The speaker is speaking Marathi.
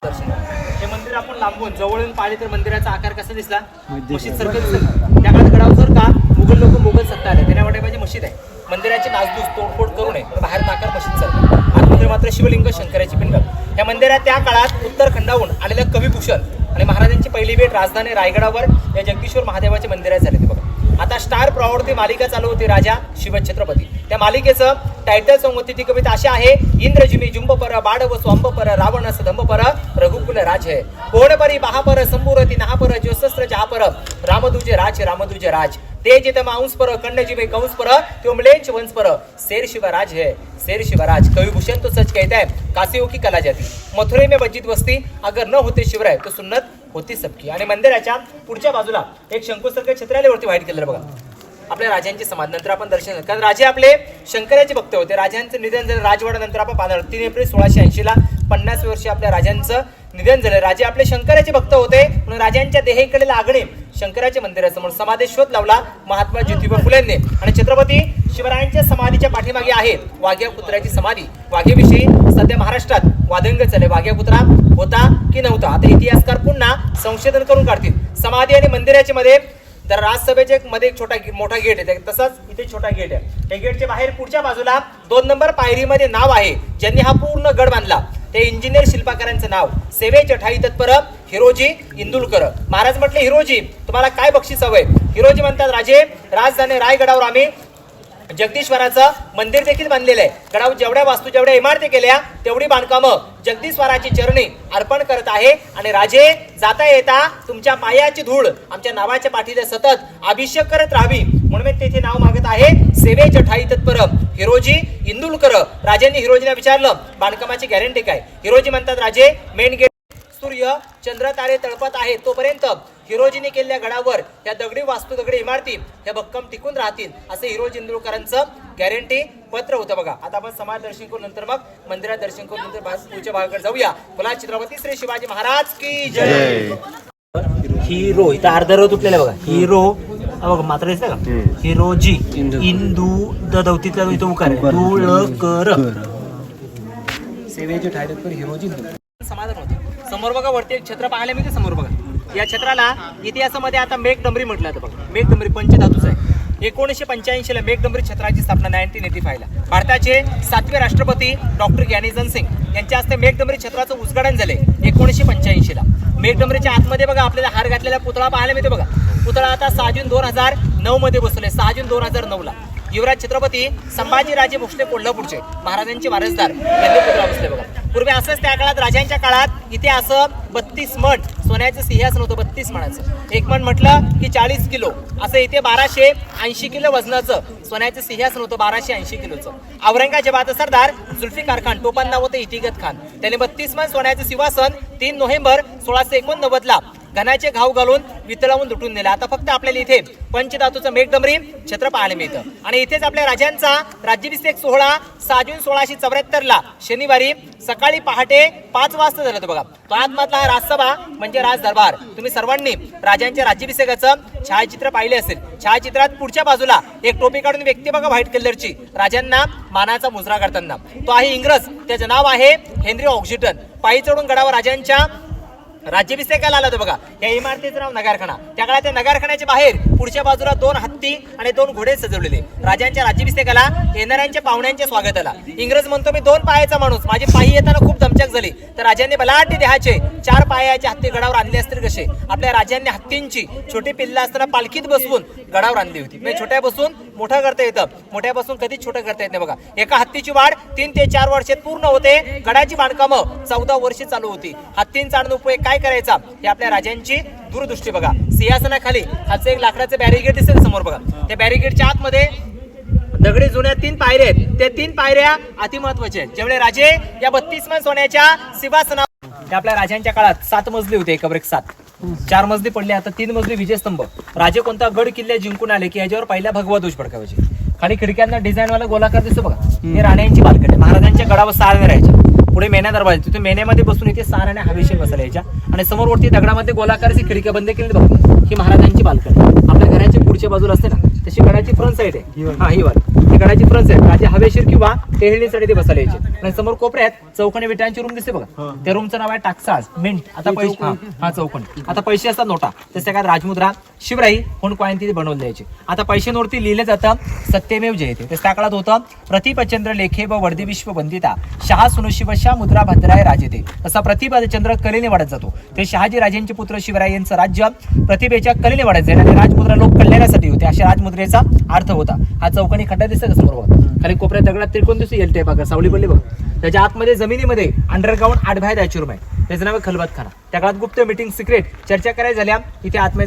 हे मंदिर आपण लांबून जवळून पाहिले तर मंदिराचा आकार कसा दिसला, मशीद सारखं दिसलं. त्या काळात गडावर जर का मोगल सत्ता आले त्याने वाटे म्हणजे मशीद आहे. मंदिराची नासधूस तोडफोड करू नये, बाहेर आकार मशीद सारखं, आतमध्ये मात्र शिवलिंग शंकराची पिंड. या मंदिरात त्या काळात उत्तरखंडाहून आलेलं कविभूषण आणि महाराजांची पहिली भेट राजधानी रायगडावर या जगदीश्वर महादेवाचे मंदिर झाले ते बघा. आता स्टार प्रवावरती मालिका चालू होती राजा शिवछत्रपती. त्या मालिकेचं टायटल सॉंग होती ती कविता अशी आहे, इंद्रजिमी जुंबपर बाडव स्वांबपर रावण सदंबपर रघुकुल राज है कोणपरी महापर संबुरती नाहपर ज्योशस्त्र जहापर रामदुजे राज तेज मांस पर कन्नजीवे कंस पर त्योमलेंच वंश पर शेर शिवराज है शेर शिवराज. कविभूषण तो सच कहता है काशियों की कला जाती मथुरे में बजित वस्ती अगर न होते शिवराय तो सुन्नत होती सबकी. आणि मंदिराच्या पुढच्या बाजूला एक शंकुसारखे छत्रालयावरती व्हाईट केलेलं बघा आपल्या राजांची समाधी. नंतर आपण दर्शन, कारण राजे आपले शंकराचे भक्त होते. राजांचं निधन झालं राजवाडा नंतर आपण पाहणार 3 एप्रिल 1680 ला 50 वर्षी आपल्या राजांचं निधन झालं. राजे आपले शंकराचे भक्त होते म्हणून राजांच्या देहेकडे लागणे शंकराचे मंदिरासमोर समाधीत शोध लावला महात्मा ज्योतिबा फुलेंनी. आणि छत्रपती शिवरायांच्या समाधीच्या पाठीमागे आहे वाघ्या कुत्र्याची समाधी. वाघेविषयी सध्या महाराष्ट्रात वादंग चालले, वाघ्या कुत्रा होता की नव्हता. आता इतिहासकार पुन्हा संशोधन करून काढतील. समाधी आणि मंदिराच्या मध्ये तर राजसभेचे मध्ये एक मोठा गेट आहे, तसंच इथे छोटा गेट आहे. त्या गेटच्या बाहेर पुढच्या बाजूला 2 नंबर पायरीमध्ये नाव आहे ज्यांनी हा पूर्ण गड बांधला, ते इंजिनियर शिल्पकारांचं नाव सेवेचे ठाई तत्पर हिरोजी इंदुलकर. महाराज म्हटले, हिरोजी तुम्हाला काय बक्षीस हवंय? हिरोजी म्हणतात, राजे राजधानी रायगडावर आम्ही जगदीश्वराचं मंदिर देखील बांधलेलं आहे. गडावर जेवढ्या वास्तू जेवढ्या इमारती केल्या तेवढी बांधकामं जगदीश्वराची चरणी अर्पण करत आहे. आणि राजे जाता येता तुमच्या पायाची धूळ आमच्या नावाच्या पाठीला सतत अभिषेक करत राहावी म्हणून मी तेथे नाव मागत आहे सेवेचे ठाई तत्पर हिरोजी इंदुलकर. राजांनी हिरोजीला विचारलं बांधकामाची गॅरंटी काय? हिरोजी म्हणतात, राजे मेन गेट सूर्य चंद्र तारे तळपत आहे तोपर्यंत हिरोजीने केलेल्या गडावर या दगडी वास्तू दगडी इमारती या भक्कम टिकून राहतील असं हिरोजी इंदुलकरांचं गॅरंटी पत्र होतं बघा. आता आपण समाज दर्शन करून नंतर मग मंदिरात दर्शन करून नंतर पुढच्या भागाकडे जाऊया. बोला छत्रपती श्री शिवाजी महाराज की जय. हिरो इथं अर्ध रो तुटलेला बघा, हिरो बघा मात्र दिसतं का, हिरोजी इंदू दौतीतला इथं उकार तुळकर सेवेचे ठाई तत्पर हिरोजी समाधान होतं. समोर बघा वरती एक छत्र पाहायला मिळते समोर बघा. या छत्राला इतिहासामध्ये आता मेघडंबरी म्हटलं जातं बघा. मेघडंबरी पंचधातूच आहे. 1985 ला मेघडंबरी छत्राची स्थापना 1985 ला भारताचे 7वे राष्ट्रपती डॉक्टर ज्ञानेजन सिंग यांच्या हस्ते मेघडंबरी छत्राचं उद्घाटन झाले 1985 ला. मेघडंबरीच्या आतमध्ये बघा आपल्याला हार घातलेला पुतळा पाहायला मिळते बघा. पुतळा आता 6 जून 2009 मध्ये बसवले. 6 जून 2009 ला युवराज छत्रपती संभाजीराजे भोसले कोल्हापूरचे महाराजांचे वारसदार यांनी पुतळा बसले बघा. पूर्वी असंच त्या काळात राजांच्या काळात इथे असं 32 मण सोन्याचं सिंहासन होतं. 32 मणाचं. एक मण म्हटलं की 40 किलो असं इथे 1280 किलो वजनाचं सोन्याचं सिंहासन होतं. 1280 किलोचं. औरंगजेबाचा सरदार जुल्फिकार खान टोपण नाव होतं इतिगत खान. त्याने 32 मण सोन्याचं सिंहासन 3 नोव्हेंबर 1689 ला घनाचे घाव घालून वितळवून लुटून नेला. आता फक्त आपल्याला इथे पंचधातूचं मेघडंबरी छत्र पाहायला मिळतं. आणि इथेच आपल्या राजांचा राज्याभिषेक सोहळा 6 जून 1674 ला शनिवारी सकाळी पहाटे 5 वाजता झाला बघा. तो आतमधला हा राजसभा म्हणजे राज दरबार. तुम्ही सर्वांनी राजांच्या राज्याभिषेकाचं छायाचित्र पाहिले असेल. छायाचित्रात पुढच्या बाजूला एक टोपी काढून व्यक्ती बघा व्हाईट कलरची राजांना मानाचा मुजरा करताना. तो आहे इंग्रज. त्याचं नाव आहे हेनरी ऑक्सिटन. पायी चढून गडावर राजांच्या राज्याभिषेकाला आला बघा. या इमारतीचं नाव नगारखाना. त्या काळात त्या नगारखान्याच्या बाहेर पुढच्या बाजूला 2 हत्ती आणि 2 घोडे सजवलेले राजांच्या राज्याभिषेकाला येणाऱ्यांच्या पाहुण्यांच्या स्वागताला. इंग्रज म्हणतो, मी 2 पायाचा माणूस, माझी पायी येताना खूप दमचक झाली. तर राजांनी बलाढ्य देहाचे 4 पायाचे हत्ती गडावर आणले असतील कसे. आपल्या राजांनी हत्तींची छोटी पिल्ला असताना पालखीत बसवून गडावर आणली होती. म्हणजे छोट्या बसून मोठं करता येतं, मोठ्या बसून कधीच छोटं करता येत नाही बघा. एका हत्तीची वाढ 3 ते 4 वर्षात पूर्ण होते. गडाची बांधकामं 14 वर्षे चालू होती. हत्तींचा उपयोग काय करायचा हे आपल्या राजांची दूरदृष्टी बघा. सिंहासनाखाली खालचं एक लाकडाचं बॅरिगेड दिसेल समोर बघा. त्या बॅरिगेडच्या आतमध्ये दगडी जुन्या 3 पायऱ्या आहेत. त्या 3 पायऱ्या अतिमहत्वाच्या आहेत. जेवढे राजे या 32 मण सोन्याच्या सिंहासना आपल्या राजांच्या काळात 7 मजली होते. एकावर एक 7. 4 मजली पडले. आता 3 मजली विजयस्तंभ. राजे कोणता गड किल्ले जिंकून आले की याच्यावर पहिला भगवा ध्वज फडकावायचे. खाली खिडक्यांना डिझाईन वाला गोलाकार दिसतो बघा. हे राण्यांची बाल्कनी. महाराजांच्या गडावर 6 राण्या राहायच्या. पुढे मेण्या दरवाजा. तिथे मेण्यामध्ये बसून इथे 6 राण्या हवेशीर बसायला यायच्या. आणि समोरवरती दगडामध्ये गोलाकारची खिडक्या बंद केली बघा. ही महाराजांची बाल्कनी. आपल्या घराच्या पुढच्या बाजूला असते ना तशी गडाची फ्रंट साईड आहे. हा ही वाली गडाची फ्रंट साईड राजे हवेशीर किंवा टेहळणीसाठी ते बसायला यायचे. आणि समोर कोपऱ्यात चौकोनी विटांची रूम दिसते बघा, त्या रूमचं नाव आहे टाक्साज मिंट. आता पैसे हा चौकोनी, आता पैसे असतात नोटा, तसं काय राजमुद्रा शिवराई कोण तिथे बनवले जायचे. आता पैसे नोटती लिहिले जातं सत्यमेव जयते. ते त्या काळात होतं प्रतिभचंद्र लेखे व वर्दी विश्व वंदिता शहा सुनुशिवशा मुद्रा भद्राय राजेते. तसा प्रतिभाचंद्र कलेने वाढत जातो. ते शहाजी राजेंचे पुत्र शिवराय यांचं राज्य प्रतिभेच्या कलेने वाढत जाईल आणि राजमुद्रा लोक कल्याणासाठी होते अशा राजमुद्रेचा अर्थ होता. हा चौकोनी खड्डा दिसत का समोर बघा, खाली कोपऱ्यात दगडात त्रिकोण दिसतो एल टाईप बघा, सावली पडली बघा. त्याच्या आतमध्ये जमिनीमध्ये अंडरग्राऊंड 8 बाय 10 रूम आहे. त्याचं नाव आहे खलबतखाना. त्या काळात गुप्त मीटिंग सिक्रेट चर्चा करायला झाल्या इथे आतमध्ये